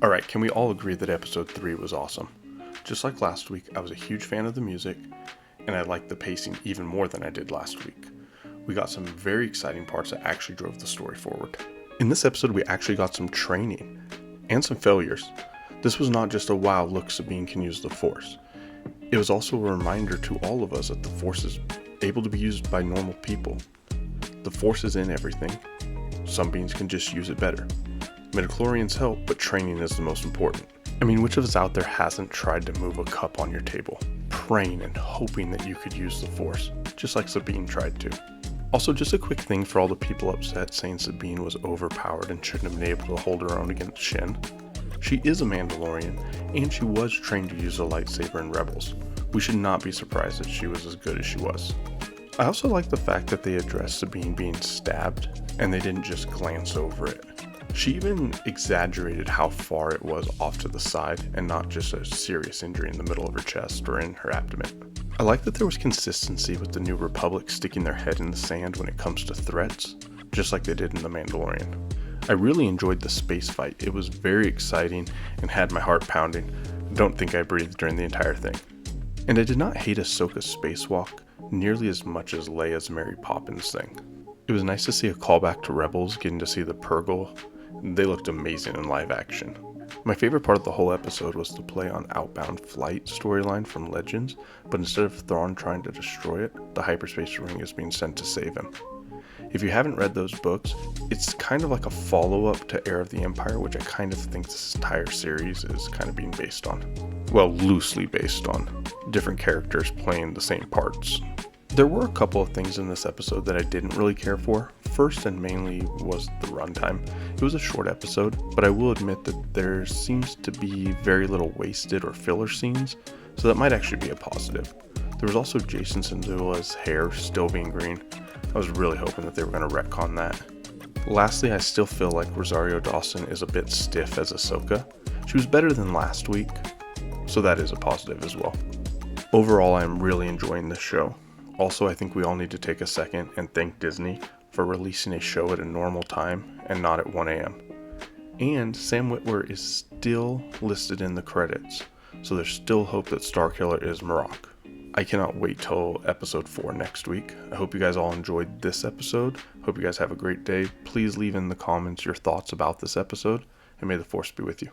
Alright, can we all agree that episode 3 was awesome? Just like last week, I was a huge fan of the music, and I liked the pacing even more than I did last week. We got some very exciting parts that actually drove the story forward. In this episode, we actually got some training, and some failures. This was not just a wow, look, Sabine can use the Force. It was also a reminder to all of us that the Force is able to be used by normal people. The Force is in everything. Some beings can just use it better. Midichlorians help, but training is the most important. I mean, which of us out there hasn't tried to move a cup on your table, praying and hoping that you could use the Force, just like Sabine tried to? Also, just a quick thing for all the people upset saying Sabine was overpowered and shouldn't have been able to hold her own against Shin. She is a Mandalorian, and she was trained to use a lightsaber in Rebels. We should not be surprised that she was as good as she was. I also like the fact that they addressed Sabine being stabbed, and they didn't just glance over it. She even exaggerated how far it was off to the side and not just a serious injury in the middle of her chest or in her abdomen. I like that there was consistency with the New Republic sticking their head in the sand when it comes to threats, just like they did in The Mandalorian. I really enjoyed the space fight. It was very exciting and had my heart pounding. I don't think I breathed during the entire thing. And I did not hate Ahsoka's spacewalk nearly as much as Leia's Mary Poppins thing. It was nice to see a callback to Rebels, getting to see the Purrgil. They looked amazing in live action. My favorite part of the whole episode was the play on Outbound Flight storyline from Legends, but instead of Thrawn trying to destroy it, the hyperspace ring is being sent to save him. If you haven't read those books, it's kind of like a follow-up to Heir of the Empire, which I kind of think this entire series is kind of being based on. Well, loosely based on. Different characters playing the same parts. There were a couple of things in this episode that I didn't really care for. First and mainly was the runtime. It was a short episode, but I will admit that there seems to be very little wasted or filler scenes, so that might actually be a positive. There was also Jason Syndulla's hair still being green. I was really hoping that they were going to retcon that. Lastly, I still feel like Rosario Dawson is a bit stiff as Ahsoka. She was better than last week, so that is a positive as well. Overall, I am really enjoying this show. Also, I think we all need to take a second and thank Disney for releasing a show at a normal time and not at 1 a.m. And Sam Witwer is still listed in the credits, so there's still hope that Starkiller is Marok. I cannot wait till episode 4 next week. I hope you guys all enjoyed this episode. Hope you guys have a great day. Please leave in the comments your thoughts about this episode, and may the Force be with you.